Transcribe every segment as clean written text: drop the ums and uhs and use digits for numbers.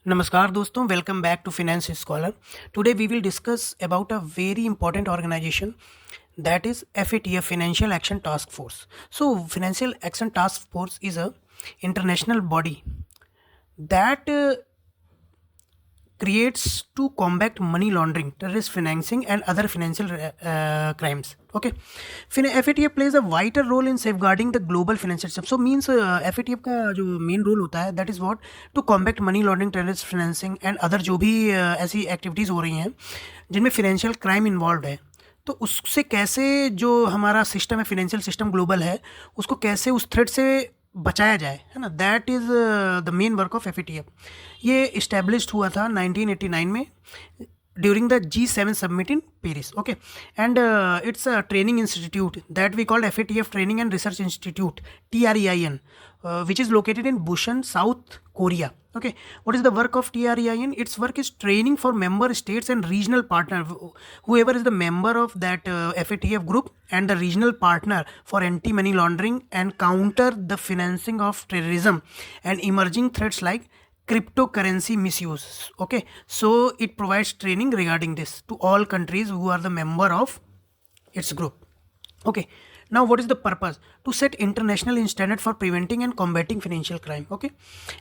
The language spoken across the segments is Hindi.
नमस्कार दोस्तों, welcome back to finance scholar. Today we will discuss about a very important organisation that is FATF, Financial Action Task Force. So Financial Action Task Force is a international body that creates to combat money laundering, terrorist financing and other financial crimes. Okay, FATF plays a vital role in safeguarding the global financial system. So means FATF का जो मेन रोल होता है that is what to combat money laundering, terrorist financing and other जो भी ऐसी एक्टिविटीज़ हो रही हैं जिनमें फिनेंशियल क्राइम इन्वॉल्व है, तो उससे कैसे जो हमारा सिस्टम है, फाइनेंशियल सिस्टम ग्लोबल है, उसको कैसे उस थ्रेट से बचाया जाए, है ना। That is the main work of FATF. ये इस्टेब्लिश्ड हुआ था 1989 में during the G7 summit in Paris. Okay, and it's a training institute that we called FATF training and research institute, TREIN, which is located in Busan, South Korea. Okay, what is the work of TREIN? Its work is training for member states and regional partner, whoever is the member of that FATF group and the regional partner, for anti-money laundering and counter the financing of terrorism and emerging threats like cryptocurrency misuse. Okay, so it provides training regarding this to all countries who are the member of its group. Okay, now what is the purpose? To set international standard for preventing and combating financial crime. Okay,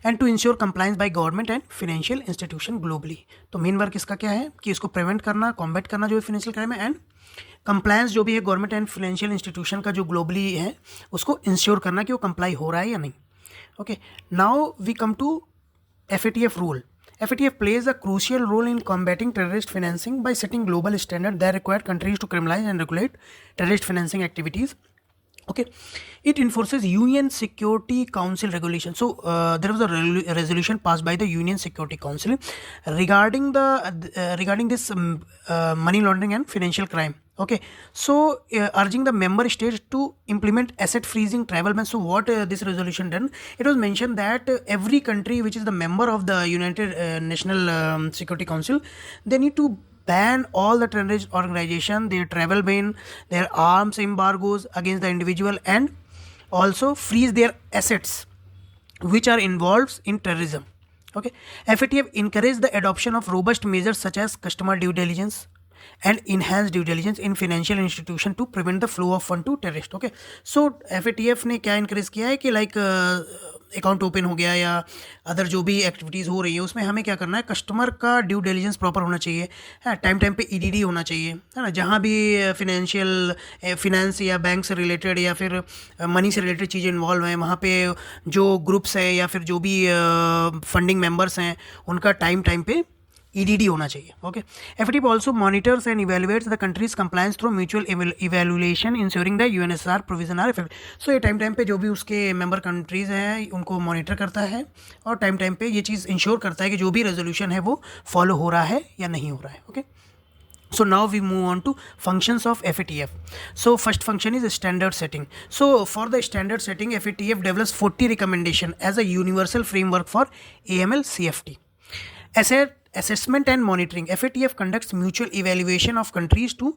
and to ensure compliance by government and financial institution globally. तो मेन वर्क इसका क्या है कि इसको प्रिवेंट करना, कॉम्बैट करना जो है फाइनेंशियल क्राइम है, एंड कंप्लायंस जो भी है गवर्नमेंट एंड फाइनेंशियल इंस्टीट्यूशन का जो ग्लोबली है उसको इंश्योर करना कि वो कंप्लाई हो रहा है या नहीं. Okay, now we come to FATF role. FATF plays a crucial role in combating terrorist financing by setting global standards that require countries to criminalize and regulate terrorist financing activities. Okay, it enforces UN Security Council regulation. So there was a resolution passed by the UN Security Council regarding this money laundering and financial crime. Okay, so urging the member states to implement asset freezing, travel ban. So what this resolution done? It was mentioned that every country which is the member of the United National Security Council, they need to ban all the terrorist organization, their travel ban, their arms embargoes against the individual, and also freeze their assets which are involved in terrorism. Okay, FATF encourage the adoption of robust measures such as customer due diligence and enhanced due diligence in financial institution to prevent the flow of fund to terrorist. Okay, so FATF ने क्या इंक्रीज किया है कि लाइक अकाउंट ओपन हो गया या अदर जो भी एक्टिविटीज़ हो रही है उसमें हमें क्या करना है, कस्टमर का ड्यू डिलिजेंस प्रॉपर होना चाहिए, है टाइम टाइम पे EDD होना चाहिए, है ना। जहाँ भी फिनेंस या बैंक से रिलेटेड या फिर मनी से रिलेटेड चीज़ें इन्वॉल्व हैं, वहाँ पे जो ग्रुप्स हैं या फिर जो भी फंडिंग मेम्बर्स हैं उनका टाइम पे EDD होना चाहिए. Okay, FATF also monitors and evaluates the country's compliance through mutual evaluation, ensuring the UNSR provision are effective. So ये टाइम पे जो भी उसके मेंबर कंट्रीज़ हैं उनको मॉनिटर करता है और टाइम पे ये चीज़ इंश्योर करता है कि जो भी रेजोल्यूशन है वो फॉलो हो रहा है या नहीं हो रहा है. Okay, so now we move on to functions of FATF. So first function is standard setting. So for the standard setting, FATF develops 40 recommendation as a universal framework for AML CFT. Asset assessment and monitoring. FATF conducts mutual evaluation of countries to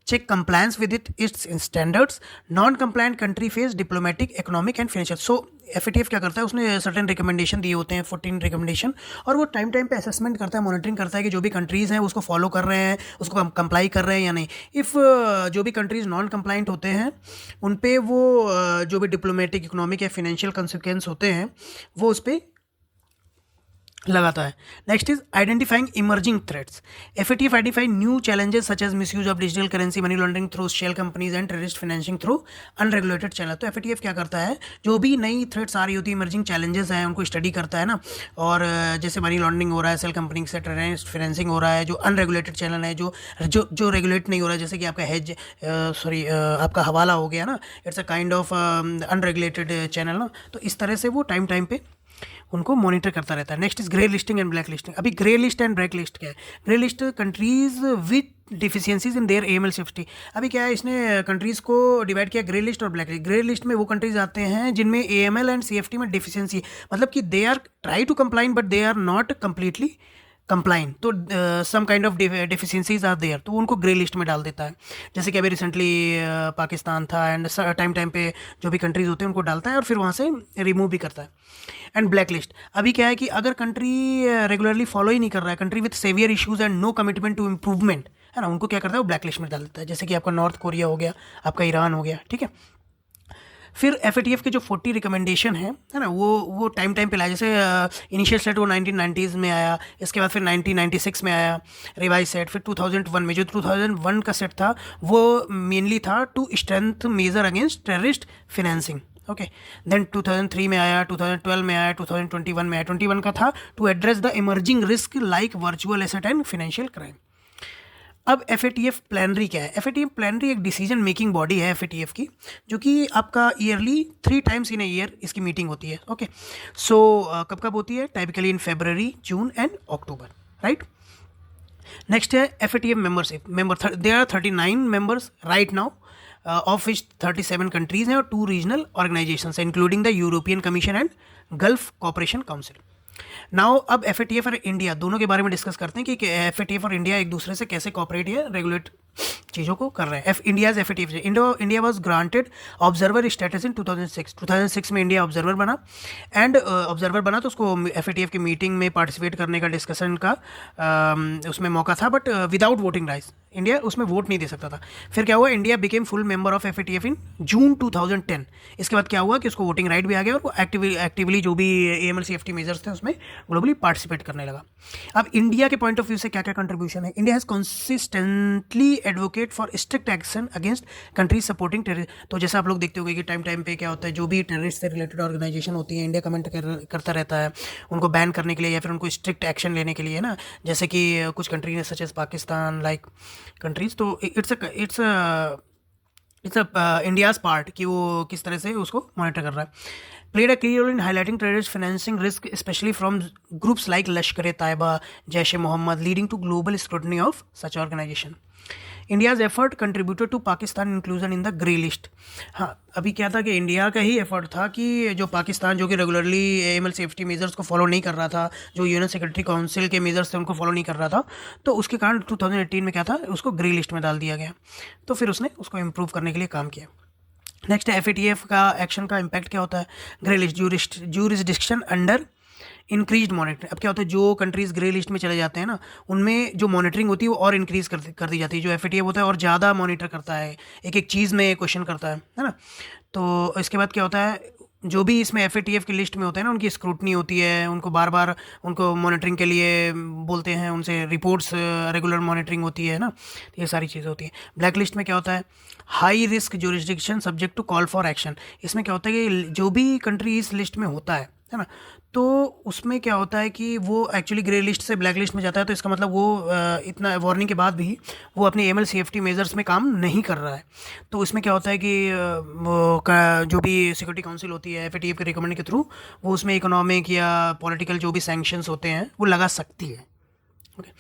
check compliance with its standards. Non-compliant country face diplomatic, economic and financial. So FATF क्या करता है, उसने सर्टेन रिकमेंडेशन दिए होते हैं, 14 रिकमेंडेशन, और वो टाइम पे असेसमेंट करता है, मॉनिटरिंग करता है कि जो भी कंट्रीज़ हैं उसको फॉलो कर रहे हैं, उसको कंप्लाई कर रहे हैं या नहीं. इफ़ जो भी कंट्रीज़ नॉन कंप्लाइंट होते हैं उन पे वो जो भी डिप्लोमेटिक, इकोनॉमिक या फिनेंशियल कंसिक्वेंस होते हैं वो उस पर लगाता है. Next is identifying emerging threats. FATF identify new challenges such as misuse of digital currency, money laundering through shell companies and terrorist financing through unregulated channel. तो FATF क्या करता है, जो भी नई थ्रेट्स आ रही होती है, इमर्जिंग चैलेंजेस हैं उनको स्टडी करता है ना. और जैसे मनी लॉन्ड्रिंग हो रहा है शेल कंपनी से, टेररिस्ट फाइनेंसिंग हो रहा है, जो अनरेगुलेटेड चैनल है, जो रेगुलेट नहीं हो रहा है, जैसे कि आपका आपका हवाला हो गया ना, it's a kind of unregulated channel ना. तो इस तरह से वो टाइम पे उनको मॉनिटर करता रहता है. Next is grey listing and black listing. अभी grey list and black list क्या है? Grey list countries with deficiencies in their AML CFT. अभी क्या है, इसने कंट्रीज़ को डिवाइड किया ग्रे लिस्ट और ब्लैक लिस्ट. ग्रे लिस्ट में वो कंट्रीज आते हैं जिनमें AML एंड CFT में डिफिशियंसी, मतलब कि they are try to compliant but they are not completely compliant, तो some kind of deficiencies are there, तो उनको ग्रे लिस्ट में डाल देता है। जैसे कि अभी रिसेंटली पाकिस्तान था, एंड टाइम टाइम पे जो भी कंट्रीज होते हैं उनको डालता है और फिर वहाँ से रिमूव भी करता है। एंड ब्लैक लिस्ट, अभी क्या है कि अगर कंट्री रेगुलरली फॉलो ही नहीं कर रहा है, country with severe issues and no commitment to improvement, है ना, उनको क्या करता है वो ब्लैक लिस्ट में डाल देता है। जैसे कि आपका नॉर्थ कोरिया हो गया, आपका ईरान हो गया, ठीक है। फिर FATF के जो 40 रिकमेंडेशन है ना, वो टाइम टाइम पे लाया। जैसे इनिशियल सेट वो 1990s में आया, इसके बाद फिर 1996 में आया रिवाइज सेट, फिर 2001 में, जो 2001 का सेट था वो मेनली था to strength measure against terrorist financing, okay. Then 2003 में आया, 2012 में आया, 2021 में आया। 21 का था to address the emerging risk like virtual asset and financial crime. अब FATF प्लानरी क्या है? FATF प्लानरी एक डिसीजन मेकिंग बॉडी है FATF की, जो कि आपका yearly 3 times in a year इसकी मीटिंग होती है, ओके। सो कब कब होती है? Typically in February, June and October, right. Next है FATF membership. There are 39 members right now, of which 37 countries हैं और 2 रीजनल ऑर्गेनाइजेशंस हैं, including the European commission and gulf cooperation council. Now अब FATF और इंडिया दोनों के बारे में डिस्कस करते हैं कि FATF और इंडिया एक दूसरे से कैसे कॉपरेट या रेगुलेट चीज़ों को कर रहे हैं। India's FATF, India was granted observer status in 2006 में इंडिया ऑब्जर्वर बना, एंड ऑब्जर्वर बना तो उसको FATF की मीटिंग में पार्टिसिपेट करने का, डिस्कशन का उसमें मौका था, but without voting rights, India उसमें वोट नहीं दे सकता था। फिर क्या हुआ? India became full member of FATF इन जून 2010। इसके बाद क्या हुआ कि उसको वोटिंग राइट भी आ गया और वो एक्टिवली जो भी AML CFT मेजर्स थे उसमें ग्लोबली पार्टिसिपेट करने लगा। अब इंडिया के पॉइंट ऑफ व्यू से क्या क्या कंट्रीब्यूशन है? India has consistently advocate for strict action against countries supporting terrorist. तो जैसा आप लोग देखते होंगे कि टाइम टाइम पे क्या होता है, जो भी टेररिस्ट से रिलेटेड ऑर्गेनाइजेशन होती है, इंडिया कमेंट करता रहता है उनको बैन करने के लिए या फिर उनको स्ट्रिक्ट एक्शन लेने के लिए, ना। जैसे कि कुछ कंट्री ने, such as Pakistan like countries, तो इट्स इंडियाज पार्ट कि वो किस तरह से उसको मॉनिटर कर रहा है। played a key role in highlighting terrorist financing risk, especially from groups like Lashkar-e-Taiba, Jaish-e-Mohammed, leading to global scrutiny of such organization. India's effort contributed to Pakistan inclusion in the grey list. हाँ, अभी क्या था कि इंडिया का ही एफर्ट था कि जो पाकिस्तान, जो कि रेगुलरली AML सेफ्टी मेजर्स को फॉलो नहीं कर रहा था, जो यूएन सेक्रेटरी काउंसिल के मेजर्स थे उनको फॉलो नहीं कर रहा था, तो उसके कारण 2018 में क्या था, उसको ग्रे लिस्ट में डाल दिया गया। तो फिर उसने उसको इम्प्रूव करने के लिए काम किया। नेक्स्ट FATF का एक्शन का इम्पैक्ट क्या होता है? Grey list, jurisdiction under increased monitoring. अब क्या होता है, जो कंट्रीज़ ग्रे लिस्ट में चले जाते हैं ना, उनमें जो मॉनिटरिंग होती है वो और इंक्रीज़ कर दी जाती है। जो FATF होता है और ज़्यादा मॉनिटर करता है, एक एक चीज़ में क्वेश्चन करता है ना। तो इसके बाद क्या होता है, जो भी इसमें FATF की लिस्ट में होते हैं ना, उनकी स्क्रूटनी होती है, उनको बार बार उनको मॉनिटरिंग के लिए बोलते हैं, उनसे रिपोर्ट्स रेगुलर मॉनिटरिंग होती है ना, ये सारी चीज़ें होती हैं। ब्लैक लिस्ट में क्या होता है? High risk jurisdiction subject to call for action. इसमें क्या होता है कि जो भी कंट्री इस लिस्ट में होता है ना, तो उसमें क्या होता है कि वो एक्चुअली ग्रे लिस्ट से ब्लैक लिस्ट में जाता है, तो इसका मतलब वो इतना वार्निंग के बाद भी वो अपने AML CFT मेजर्स में काम नहीं कर रहा है। तो इसमें क्या होता है कि जो भी सिक्योरिटी काउंसिल होती है FATF के रिकमेंड के थ्रू, वो उसमें इकोनॉमिक या पॉलिटिकल जो भी सैंक्शंस होते हैं वो लगा सकती है, ओके।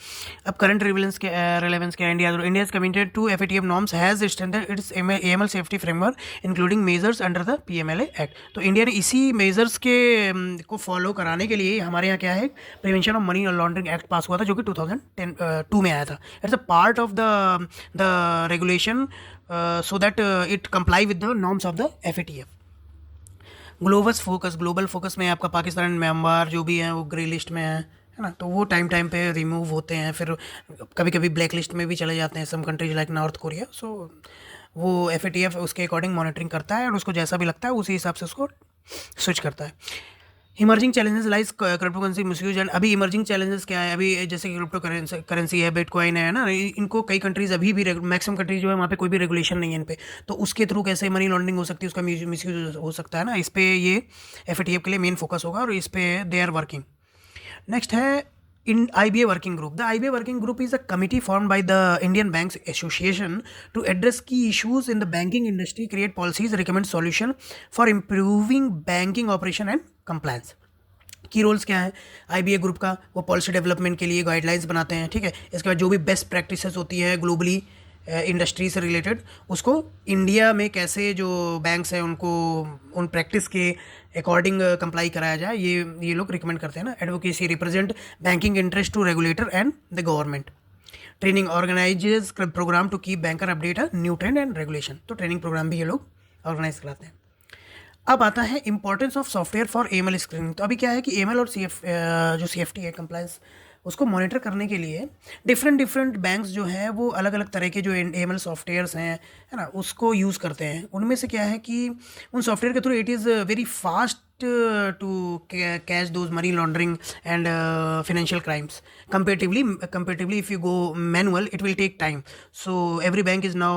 अब करंट रिलेवेंस क्या? India is committed to FATF norms, has strengthened its AML safety framework including measures under the PMLA act. तो इंडिया ने इसी मेजर्स के को फॉलो कराने के लिए, हमारे यहाँ क्या है, prevention of money laundering act पास हुआ था, जो कि 2002 में आया था। It's a part of the regulation so that it comply with the norms of the FATF। Global focus में आपका पाकिस्तान एंड म्यांमार जो भी हैं वो ग्रे लिस्ट में है ना, तो वो टाइम पे रिमूव होते हैं, फिर कभी कभी ब्लैक लिस्ट में भी चले जाते हैं some countries like North Korea. So वो FATF उसके अकॉर्डिंग मॉनिटरिंग करता है और उसको जैसा भी लगता है उसी हिसाब से उसको स्विच करता है। Emerging challenges like crypto currency misuse and. अभी इमर्जिंग चैलेंजेस क्या है? अभी जैसे कि क्रिप्टो करेंसी है, बिटकॉइन है ना, इनको कई कंट्रीज़ अभी भी, मैक्सिमम कंट्रीज जो है वहाँ पे कोई भी रेगुलेशन नहीं है इन पे, तो उसके थ्रू कैसे मनी लॉन्ड्रिंग हो सकती है, उसका मिसयूज हो सकता है ना। इस पर ये FATF के लिए मेन फोकस होगा और इस पर दे आर वर्किंग। नेक्स्ट है in IBA working group. The IBA working group is a committee formed by the Indian Banks Association to address key issues in the banking industry, create policies, recommend solution for improving banking operation and compliance. की रोल्स क्या है IBA ग्रुप का? वो पॉलिसी डेवलपमेंट के लिए गाइडलाइंस बनाते हैं, ठीक है। इसके बाद जो भी बेस्ट प्रैक्टिसेस होती है ग्लोबली इंडस्ट्री से रिलेटेड, उसको इंडिया में कैसे जो बैंक्स हैं उनको उन प्रैक्टिस के अकॉर्डिंग कंप्लाई कराया जाए, ये लोग रिकमेंड करते हैं ना. Advocacy represent banking interest to regulator and the government. Training organises program to keep banker update a new trend and regulation. तो ट्रेनिंग प्रोग्राम भी ये लोग ऑर्गेनाइज कराते हैं. अब आता है importance of software for AML screening. तो अभी क्या है कि एएमएल और जो सीएफटी है कंप्लायंस, उसको मॉनिटर करने के लिए डिफरेंट बैंक्स जो हैं वो अलग अलग तरह के जो एएमएल सॉफ्टवेयर्स हैं, है ना, उसको यूज़ करते हैं. उनमें से क्या है कि उन सॉफ्टवेयर के through it is very fast to catch those money laundering and financial crimes. Comparatively if you go manual, it will take time. So every bank is now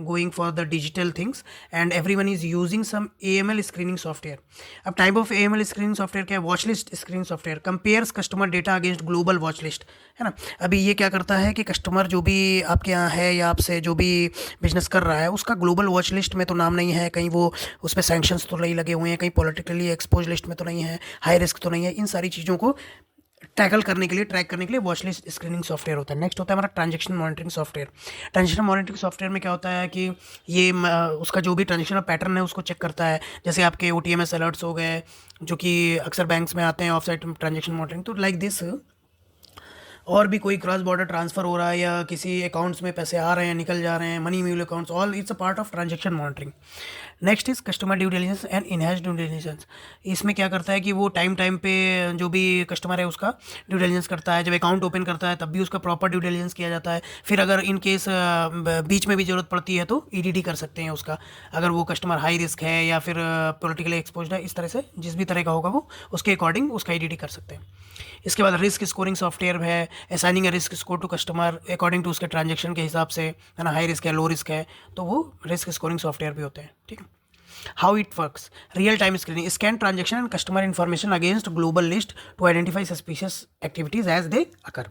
going for the digital things and everyone is using some AML screening software. अब type of AML screening software क्या है? Watch list screening software compares customer data against global watch list, है ना. अभी ये क्या करता है कि कस्टमर जो भी आपके यहाँ है या आपसे जो भी बिजनेस कर रहा है उसका ग्लोबल वॉच लिस्ट में तो नाम नहीं है, कहीं वो उस पर सैंक्शंस तो नहीं लगे हुए हैं, कहीं पॉलिटिकली एक्सपोज लिस्ट में तो नहीं है, हाई रिस्क तो नहीं है. इन सारी चीज़ों को टैकल करने के लिए, ट्रैक करने के लिए वॉच लिस्ट स्क्रीनिंग सॉफ्टवेयर होता है. नेक्स्ट होता है हमारा transaction monitoring software. Transaction monitoring software में क्या होता है कि ये उसका जो भी ट्रांजेक्शन पैटर्न है उसको चेक करता है. जैसे आपके OTMS अलर्ट्स हो गए जो कि अक्सर बैंक्स में आते हैं, ऑफ साइट ट्रांजेक्शन मॉनिटरिंग. तो लाइक दिस, और भी कोई क्रॉस बॉर्डर ट्रांसफ़र हो रहा है या किसी अकाउंट्स में पैसे आ रहे हैं, निकल जा रहे हैं, money mule accounts, all it's a part of transaction monitoring. Next is customer due diligence and enhance due diligence. इसमें क्या करता है कि वो टाइम पे जो भी कस्टमर है उसका ड्यू डिलिजेंस करता है. जब अकाउंट ओपन करता है तब भी उसका प्रॉपर ड्यू डिलिजेंस किया जाता है. फिर अगर इन केस बीच में भी ज़रूरत पड़ती है तो EDD कर सकते हैं उसका, अगर वो कस्टमर हाई रिस्क है या फिर पॉलिटिकली एक्सपोज्ड है. इस तरह से जिस भी तरह का होगा वो उसके अकॉर्डिंग उसका EDD कर सकते हैं. इसके बाद रिस्क स्कोरिंग सॉफ्टवेयर है, assigning a risk score to customer according to उसके ट्रांजेक्शन के हिसाब से, है ना, हाई रिस्क है, लो रिस्क है, तो वो रिस्क स्कोरिंग सॉफ्टवेयर भी होते हैं. ठीक है. How it works. Real time screening scan transaction and customer information against global list to identify suspicious activities as they occur.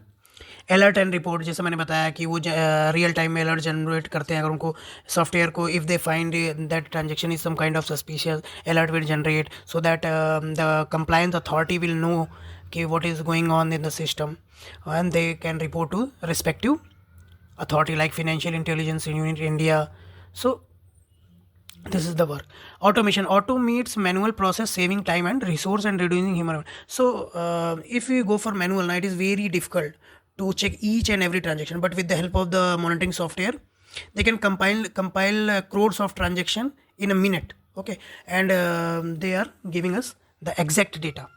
Alert and report, जैसे मैंने बताया कि वो रियल टाइम में अलर्ट जनरेट करते हैं. अगर उनको सॉफ्टवेयर को if they find that transaction is some kind of suspicious, alert will generate so that the compliance authority will know कि what is going on in the system and they can report to respective authority like Financial Intelligence Unit India. So this is the work. Automation automates manual process, saving time and resource and reducing human. So if we go for manual now, it is very difficult to check each and every transaction, but with the help of the monitoring software they can compile crores of transaction in a minute. Okay. And they are giving us the exact data.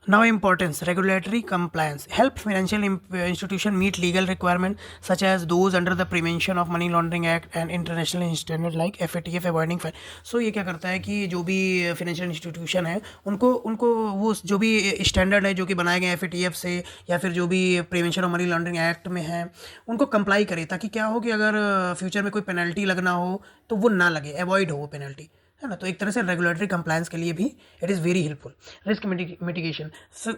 Now importance, regulatory compliance help financial institution meet legal requirement such as those under the Prevention of Money Laundering Act and international standard like FATF avoiding fine. So ये क्या करता है कि जो भी financial institution है उनको वो जो भी स्टैंडर्ड है जो कि बनाए गए FATF से या फिर जो भी Prevention of Money Laundering Act में है उनको कंप्लाई करे, ताकि क्या हो कि अगर फ्यूचर में कोई पेनल्टी लगना हो तो वो ना लगे, अवॉइड हो वो पेनल्टी, है ना. तो एक तरह से रेगुलेटरी कंप्लायंस के लिए भी it is very helpful. Risk mitigation,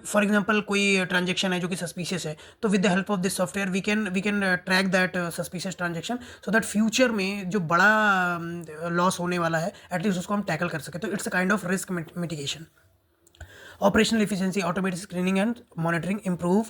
for example कोई ट्रांजेक्शन है जो कि सस्पिशियस है, तो with the help of this software we can track that suspicious transaction so that future में जो बड़ा लॉस होने वाला है एटलीस्ट उसको हम टैकल कर सकें. तो it's a kind of risk mitigation. Operational efficiency, automatic screening and monitoring improve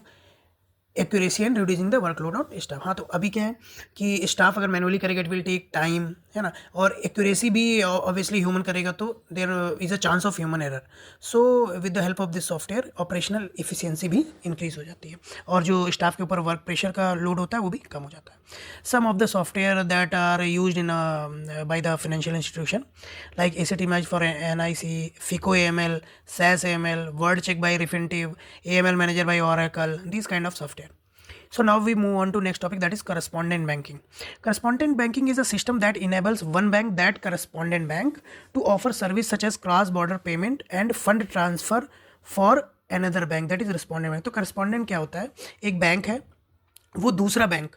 accuracy and reducing the workload on staff. हाँ, तो अभी क्या है कि स्टाफ अगर मैनुअली करेगा इट विल टेक टाइम, है ना, और एक्यूरेसी भी ऑब्वियसली ह्यूमन करेगा तो there is a chance of human error. So with the help of this software operational efficiency भी इंक्रीज हो जाती है और जो स्टाफ के ऊपर वर्क प्रेशर का लोड होता है वो भी कम हो जाता है. Some of the software that are used in by the financial institution like asset image for NIC, FICO AML, SAS AML, world check by Refinitiv, AML manager by Oracle, these kind of software. So now we move on to next topic, that is correspondent banking. Correspondent banking is a system that enables one bank, that correspondent bank, to offer service such as cross-border payment and fund transfer for another bank, that is respondent bank. तो correspondent क्या होता है? एक बैंक है, वो दूसरा बैंक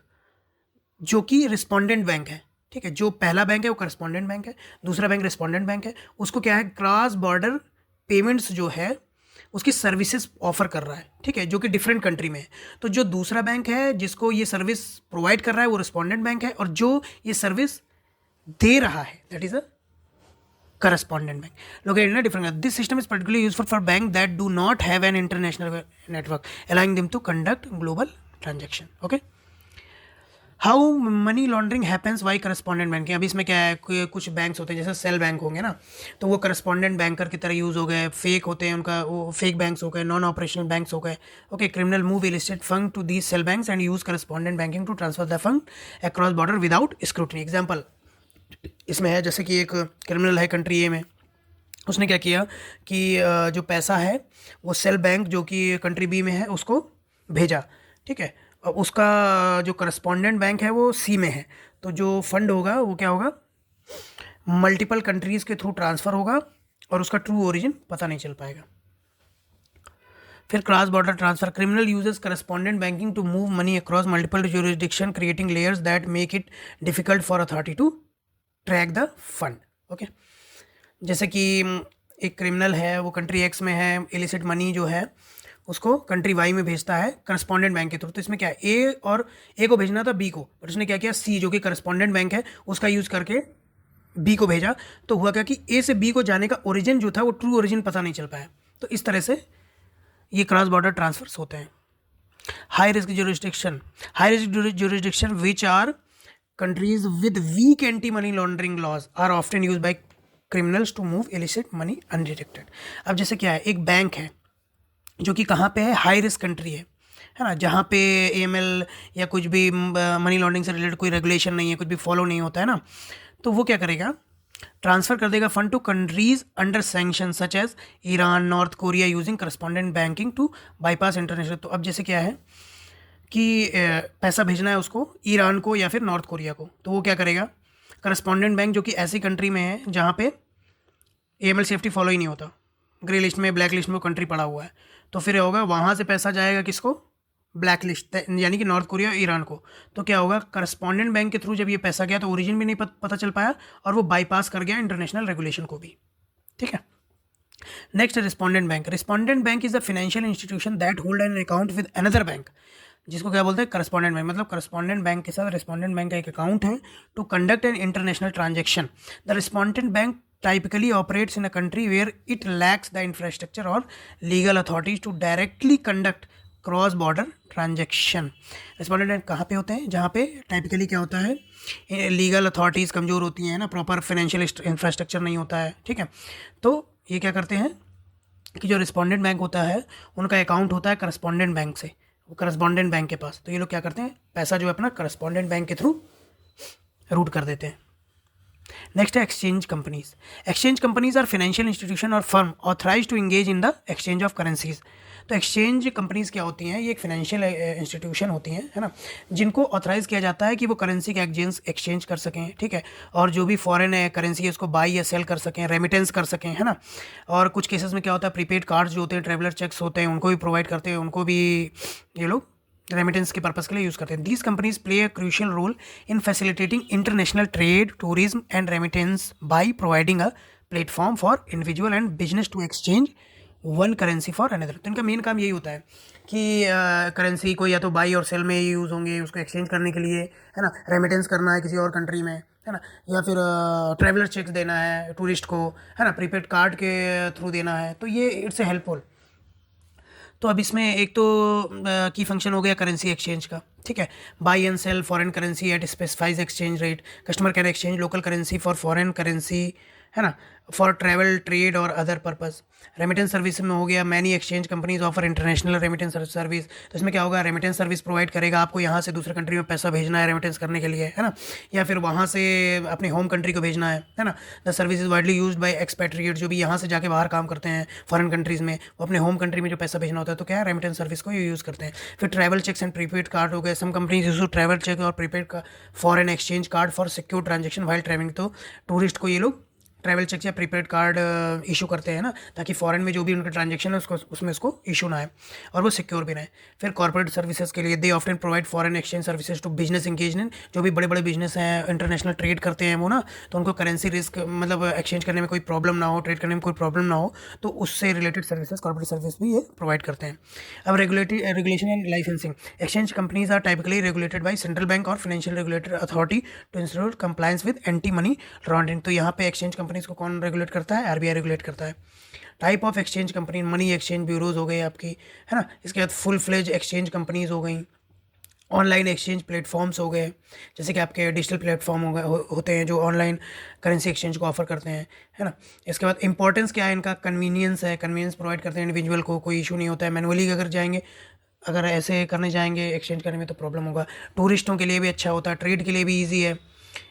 जो कि रिस्पोंडेंट बैंक है, ठीक है, जो पहला बैंक है वो करस्पॉन्डेंट बैंक है, दूसरा बैंक रिस्पोंडेंट बैंक है, उसको क्या है, क्रॉस बॉर्डर पेमेंट्स जो है उसकी सर्विसेज ऑफर कर रहा है, ठीक है, जो कि डिफरेंट कंट्री में है. तो जो दूसरा बैंक है जिसको ये सर्विस प्रोवाइड कर रहा है वो रिस्पोंडेंट बैंक है, और जो ये सर्विस दे रहा है that is a correspondent bank located in a different country. This system is particularly useful for banks that do not have an international network, allowing them to conduct global transaction. Okay. How money laundering happens via correspondent banking. अभी इसमें क्या है, कुछ बैंक्स होते हैं जैसे सेल बैंक होंगे ना, तो वो करस्पॉन्डेंट बैंकर की तरह यूज़ हो गए, फेक होते हैं उनका, वो फेक बैंक्स हो गए, नॉन ऑपरेशनल बैंक्स हो गए। Okay, criminal move illicit fund to these shell banks and use correspondent banking to transfer the fund across border without scrutiny. Example इसमें है, जैसे कि एक क्रिमिनल है कंट्री ए में, उसने क्या किया कि जो पैसा है वो सेल बैंक जो कि कंट्री बी में है उसको भेजा, ठीक है। अब उसका जो करस्पॉन्डेंट बैंक है वो सी में है, तो जो फंड होगा वो क्या होगा, मल्टीपल कंट्रीज़ के थ्रू ट्रांसफ़र होगा और उसका ट्रू ओरिजिन पता नहीं चल पाएगा। फिर cross border transfer, criminal uses correspondent banking to move money across multiple jurisdiction creating layers that make it difficult for authority to track the fund. Okay, जैसे कि एक क्रिमिनल है, वो कंट्री एक्स में है, इलिसिट मनी जो है उसको कंट्री वाई में भेजता है करस्पॉन्डेंट बैंक के थ्रू। तो इसमें क्या है, ए को भेजना था बी को, बट उसने क्या किया, सी जो कि करस्पॉन्डेंट बैंक है उसका यूज़ करके बी को भेजा। तो हुआ क्या कि ए से बी को जाने का ओरिजिन जो था वो ट्रू ओरिजिन पता नहीं चल पाया। तो इस तरह से ये क्रॉस बॉर्डर ट्रांसफर्स होते हैं। High risk jurisdiction which are countries with weak anti-money laundering laws are often used by criminals to move illicit money undetected। अब जैसे क्या है, एक बैंक है जो कि कहाँ पे है, हाई रिस्क कंट्री है ना, जहाँ पे एएमएल या कुछ भी मनी लॉन्ड्रिंग से रिलेटेड कोई रेगुलेशन नहीं है, कुछ भी फॉलो नहीं होता है ना, तो वो क्या करेगा, ट्रांसफर कर देगा fund to countries under sanction such as Iran, North Korea, using correspondent banking to bypass international. तो अब जैसे क्या है कि पैसा भेजना है उसको ईरान को या फिर नॉर्थ कोरिया को, तो वो क्या करेगा, करस्पॉन्डेंट बैंक जो कि ऐसी कंट्री में है जहाँ पे एएमएल सेफ्टी फॉलो ही नहीं होता, ग्रे लिस्ट में, ब्लैक लिस्ट में वो कंट्री पड़ा हुआ है, तो फिर होगा वहाँ से पैसा जाएगा किसको, ब्लैक लिस्ट यानी कि नॉर्थ कोरिया, ईरान को। तो क्या होगा, करस्पॉन्डेंट बैंक के थ्रू जब ये पैसा गया तो ओरिजिन भी नहीं पता चल पाया और वो बाईपास कर गया इंटरनेशनल रेगुलेशन को भी, ठीक है। Next, respondent bank. Respondent bank is a financial institution that hold an account with another bank, जिसको क्या बोलते हैं, करस्पॉन्डेंट बैंक। मतलब करस्पॉन्डेंट बैंक के साथ रिस्पॉन्डेंट बैंक का एक अकाउंट है to conduct an international transaction. The respondent bank typically operates in a country where it lacks the infrastructure or legal authorities to directly conduct cross border transaction. Respondent bank कहाँ पे होते हैं, जहाँ पे टाइपिकली क्या होता है, लीगल अथॉरिटीज़ कमज़ोर होती हैं ना, प्रॉपर फाइनेंशियल इंफ्रास्ट्रक्चर नहीं होता है, ठीक है। तो ये क्या करते हैं कि जो रिस्पॉन्डेंट बैंक होता है उनका अकाउंट होता है करस्पॉन्डेंट बैंक से, वो करस्पॉन्डेंट बैंक के पास, तो ये लोग क्या करते हैं, पैसा जो है अपना करस्पॉन्डेंट बैंक के थ्रू रूट कर देते हैं। नेक्स्ट है exchange companies. Exchange companies are financial institution और firm authorise to engage in the exchange of currencies. तो एक्सचेंज कंपनीज क्या होती हैं, ये एक फाइनेंशियल इंस्टीट्यूशन होती हैं, है ना, जिनको ऑथराइज किया जाता है कि वो करेंसी का एक्सचेंज कर सकें, ठीक है, और जो भी फॉरेन करेंसी है उसको बाई या सेल कर सकें, रेमिटेंस कर सकें, है ना। और कुछ केसेस में क्या होता है, प्रीपेड कार्ड्स जो होते हैं, ट्रेवलर चेक्स होते हैं, उनको भी प्रोवाइड करते हैं, उनको भी ये लोग रेमिटेंस के पर्पज़ के लिए यूज़ करते हैं। These companies play a crucial role in facilitating international trade, tourism and remittance by providing a platform for individual and business to exchange one currency for another. तो इनका मेन काम यही होता है कि करेंसी को या तो बाई और सेल में यूज़ होंगे, उसको एक्सचेंज करने के लिए, है ना, रेमिटेंस करना है किसी और कंट्री में, है ना, या फिर ट्रेवलर चेक्स देना है टूरिस्ट को, है ना, प्रीपेड कार्ड के थ्रू देना है, तो ये इट्स ए हेल्पफुल। तो अब इसमें एक तो की फंक्शन हो गया करेंसी एक्सचेंज का, ठीक है, buy and sell foreign currency at specifies exchange rate, customer can exchange local currency for foreign currency, है ना, फॉर ट्रैवल, ट्रेड और अदर पर्पज़। रेमिटेंस सर्विस में हो गया, many exchange companies offer international remittance service. तो इसमें क्या होगा, रेमिटेंस सर्विस प्रोवाइड करेगा, आपको यहाँ से दूसरे कंट्री में पैसा भेजना है रेमिटेंस करने के लिए, है ना, या फिर वहाँ से अपने होम कंट्री को भेजना है ना। The service is widely used by expatriate, जो भी यहाँ से जाके बाहर काम करते हैं फॉरेन कंट्रीज़ में, वो अपने होम कंट्री में जो पैसा भेजना होता है तो क्या है, रेमिटेंस सर्विस को यूज़ करते हैं। फिर travel cheques and prepaid card हो गए, some companies use travel cheque और प्रीपेड का foreign exchange card for secure transaction while travelling. तो टूरिस्ट को ये लोग ट्रैवल चेक या प्रीपेड कार्ड इशू करते हैं ना, ताकि फॉरेन में जो भी उनका ट्रांजेक्शन है उसको उसमें उसको इशू ना है और वो सिक्योर भी रहे। फिर कॉर्पोरेट सर्विसेज के लिए they often provide foreign exchange services to business engagement, जो भी बड़े बड़े बिजनेस हैं, इंटरनेशनल ट्रेड करते हैं वो ना, तो उनको करेंसी रिस्क मतलब एक्सचेंज करने में कोई प्रॉब्लम ना हो, ट्रेड करने में कोई प्रॉब्लम ना हो, तो उससे रिलेटेड सर्विसेज, कॉर्पोरेट सर्विस भी ये प्रोवाइड करते हैं। अब regulation and licensing. Exchange companies are typically regulated by central bank और financial regulatory authority to ensure compliance with anti money laundering. तो यहाँ पे एक्सचेंज कंपनीज को कौन रेगुलेट करता है, आरबीआई रेगुलेट करता है। Type of exchange company, money exchange bureaus हो गई आपकी, है ना, इसके बाद फुल फ्लेज एक्सचेंज कंपनीज हो गई, ऑनलाइन एक्सचेंज प्लेटफॉर्म्स हो गए, जैसे कि आपके डिजिटल प्लेटफॉर्म हो गए होते हैं जो ऑनलाइन करेंसी एक्सचेंज को ऑफर करते हैं, है ना। इसके बाद इंपॉर्टेंस क्या है इनका, कन्वीनियंस है, कन्वीनियंस प्रोवाइड करते हैं इंडिविजुअल को, कोई इशू नहीं होता है। मैनुअली अगर जाएंगे, अगर ऐसे करने जाएंगे एक्सचेंज करने में तो प्रॉब्लम होगा। टूरिस्टों के लिए भी अच्छा होता है, ट्रेड के लिए भी ईजी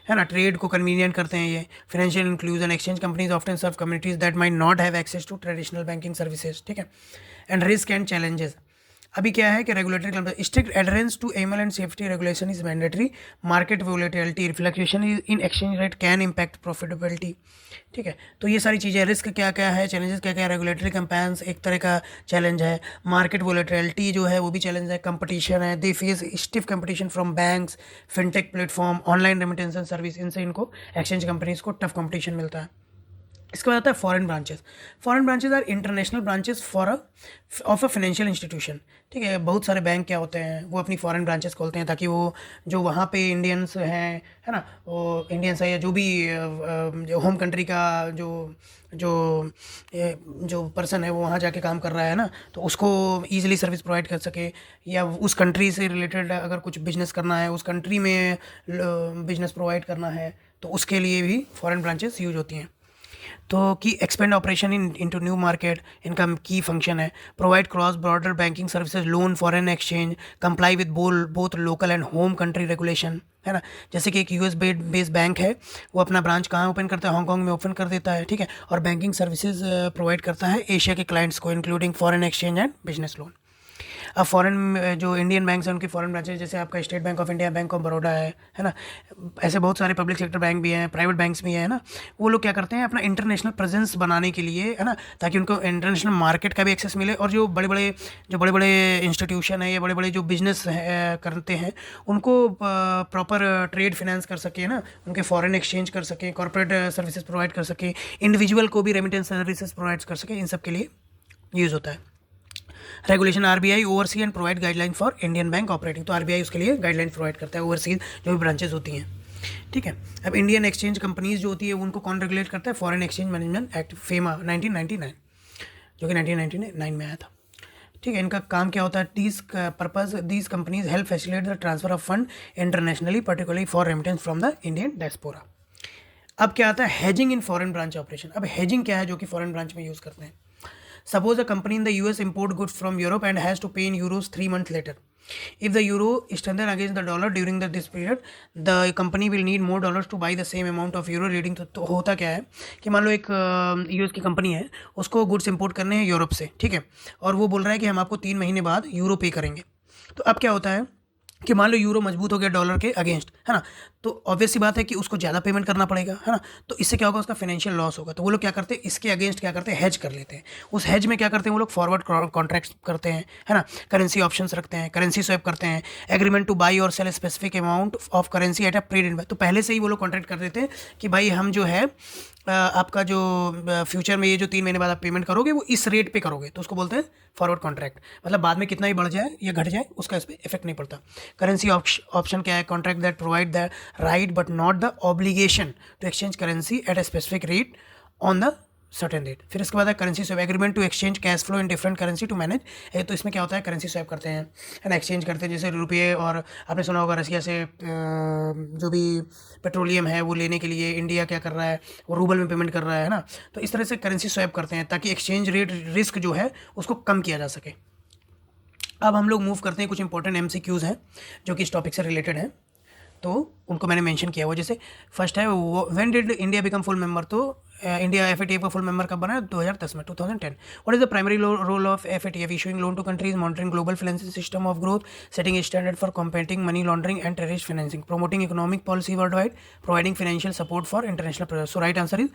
है ना, ट्रेड को कन्वीनियंट करते हैं ये। Financial inclusion, exchange companies often serve communities that might not have access to traditional banking services, ठीक है। एंड रिस्क एंड चैलेंजेस, अभी क्या है कि regulatory strict adherence to ML and safety regulation is mandatory. Market volatility, fluctuation in exchange rate can impact profitability, ठीक है। तो ये सारी चीज़ें, रिस्क क्या क्या है, चैलेंजेस क्या क्या है। रेगुलेटरी कंपेयर्स एक तरह का चैलेंज है, मार्केट वोलेटिलिटी जो है वो भी चैलेंज है, कंपटीशन है, they face stiff competition from banks, fintech platform, online remittance service, इनसे इनको एक्सचेंज कंपनीज को टफ कंपटीशन मिलता है। इसके बाद आता है foreign branches. Foreign branches are international branches of a financial institution, ठीक है। बहुत सारे बैंक क्या होते हैं वो अपनी फॉरेन ब्रांचेस खोलते हैं ताकि वो जो वहाँ पे इंडियंस हैं, है ना, वो इंडियंस है या जो भी जो होम कंट्री का जो जो जो पर्सन है वो वहाँ जाके काम कर रहा है ना, तो उसको ईजिली सर्विस प्रोवाइड कर सके। या उस कंट्री से रिलेटेड अगर कुछ बिजनेस करना है, उस कंट्री में बिजनेस प्रोवाइड करना है, तो उसके लिए भी फॉरेन ब्रांचेस यूज होती हैं। तो की expand operation into new market, इनका की फंक्शन है। Provide cross border banking services, loan, foreign exchange, comply with both local and home country regulation, है ना। जैसे कि एक यूएस बेस्ड बैंक है, वो अपना ब्रांच कहाँ ओपन करता है, हांगकांग में ओपन कर देता है, ठीक है। और बैंकिंग सर्विसेज प्रोवाइड करता है एशिया के क्लाइंट्स को, including foreign exchange and business loan. अब फॉरेन जो इंडियन बैंक्स हैं उनकी फॉरेन ब्रांचेज, जैसे आपका state bank of India, bank of Baroda है ना। ऐसे बहुत सारे पब्लिक सेक्टर बैंक भी हैं, प्राइवेट बैंक्स भी हैं, है ना। वो लोग क्या करते हैं अपना इंटरनेशनल प्रेजेंस बनाने के लिए, है ना, ताकि उनको इंटरनेशनल मार्केट का भी एक्सेस मिले, और जो बड़े बड़े इंस्टीट्यूशन है या बड़े बड़े जो बिजनेस करते हैं उनको प्रॉपर ट्रेड फिनेंस कर सके ना, उनके फॉरेन एक्सचेंज कर सके, कॉर्पोरेट सर्विसेज प्रोवाइड कर सके, इंडिविजुअल को भी रेमिटेंस सर्विसेज प्रोवाइड कर सके, इन सब के लिए यूज़ होता है। Regulation, RBI oversee and provide guideline for Indian bank operating, तो आरबीआई उसके लिए गाइडलाइन प्रोवाइड करता है, ओवरसीज जो भी ब्रांचेज होती हैं, ठीक है। अब इंडियन एक्सचेंज कंपनीज जो होती है उनको कौन रेगुलेट करता है, foreign exchange management act, FEMA 1999, जो कि 1999 में आया था, ठीक है। इनका काम क्या होता है, these companies help facilitate the transfer of fund internationally, particularly for remittance from the Indian diaspora. अब क्या आता है, hedging in foreign branch operation. अब हेजिंग क्या है जो कि फॉरेन ब्रांच में यूज़ करते हैं। Suppose a company in the US import goods from Europe and has to pay in euros 3 months later. If the euro strengthens against the dollar during this period, the company will need more dollars to buy the same amount of euro, leading तो होता क्या है कि मान लो एक यूएस की कंपनी है, उसको गुड्स इंपोर्ट करने हैं यूरोप से, ठीक है, और वो बोल रहा है कि हम आपको 3 महीने बाद यूरो पे करेंगे। तो अब क्या होता है कि मान लो यूरो मजबूत हो गया डॉलर के अगेंस्ट, है ना, तो ऑब्वियस सी बात है कि उसको ज़्यादा पेमेंट करना पड़ेगा, है ना। तो इससे क्या होगा, उसका फाइनेंशियल लॉस होगा। तो वो लोग क्या करते हैं, इसके अगेंस्ट क्या करते हैं, हेज कर लेते हैं। उस हेज में क्या करते हैं वो लोग, फॉरवर्ड कॉन्ट्रैक्ट्स करते हैं, है ना, करेंसी ऑप्शंस रखते हैं, करेंसी स्वैप करते हैं, एग्रीमेंट टू बाई और sell specific amount of currency at a period. तो पहले से ही वो लोग कॉन्ट्रैक्ट कर देते हैं कि भाई हम जो है आपका जो फ्यूचर में ये जो 3 महीने बाद आप पेमेंट करोगे वो इस रेट पे करोगे, तो उसको बोलते हैं फॉरवर्ड कॉन्ट्रैक्ट। मतलब बाद में कितना ही बढ़ जाए या घट जाए उसका इस पर इफेक्ट नहीं पड़ता। करेंसी ऑप्शन क्या है, contract that provide the right but not the obligation to exchange currency at a specific rate on the certain date. फिर इसके बाद है currency swap, agreement to exchange cash flow in different currency to manage. तो इसमें क्या होता है, करेंसी स्वैप करते हैं, है ना, एक्सचेंज करते हैं, जैसे रुपये, और आपने सुना होगा रसिया से जो भी पेट्रोलियम है वो लेने के लिए इंडिया क्या कर रहा है, वो रूबल में पेमेंट कर रहा है ना। तो इस तरह से करेंसी स्वैप करते हैं ताकि एक्सचेंज रेट रिस्क जो है उसको कम किया जा सके। अब हम लोग मूव करते हैं, कुछ इंपॉर्टेंट MCQs हैं जो कि इस टॉपिक से रिलेटेड हैं, तो उनको मैंने मेंशन किया हुआ। जैसे फर्स्ट है when did India become full member, तो इंडिया FATF का फुल मेंबर कब बना है, 2010 में, 2010। What is the primary role of FATF, issuing loan to countries, monitoring global financial system of growth, setting standard for combating money laundering and terrorist financing, promoting economic policy worldwide, providing financial support for international project. So right answer is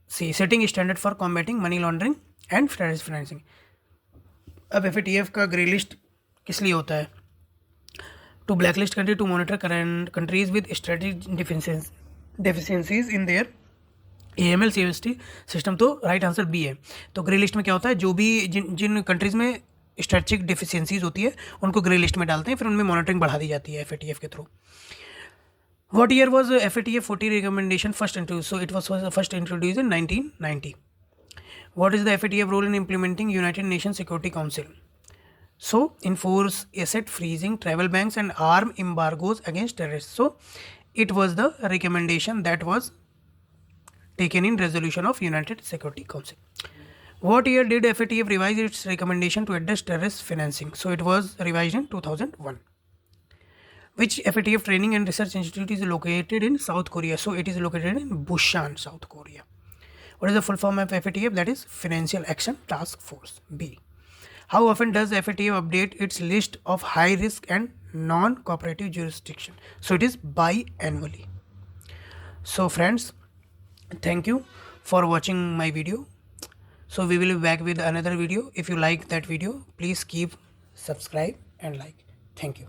C, setting standard for combating money laundering and terrorist financing. अब FATF का ग्रे लिस्ट किस लिए होता है, to blacklist country to monitor current countries with strategic deficiencies in their AML CST system. तो राइट आंसर बी है। तो ग्रे लिस्ट में क्या होता है, जो भी जिन कंट्रीज़ में स्ट्रेटेजिक डिफिशियंसीज होती है उनको ग्रे लिस्ट में डालते हैं, फिर उनमें मॉनिटरिंग बढ़ा दी जाती है FATF के through. What year was FATF 40 recommendation first introduced? So it was first introduced in 1990. What is the FATF role in implementing United Nations Security Council? So enforce asset freezing, travel bans, and arm embargoes against terrorists. So it was the recommendation that was taken in resolution of United Security Council. What year did FATF revise its recommendation to address terrorist financing? So it was revised in 2001. Which FATF training and research institute is located in South Korea? So it is located in Busan, South Korea. What is the full form of FATF? That is Financial Action Task Force, B. How often does FATF update its list of high risk and non-cooperative jurisdiction? So it is biannually. So friends, thank you for watching my video. So we will be back with another video. If you like that video, please keep subscribe and like. Thank you.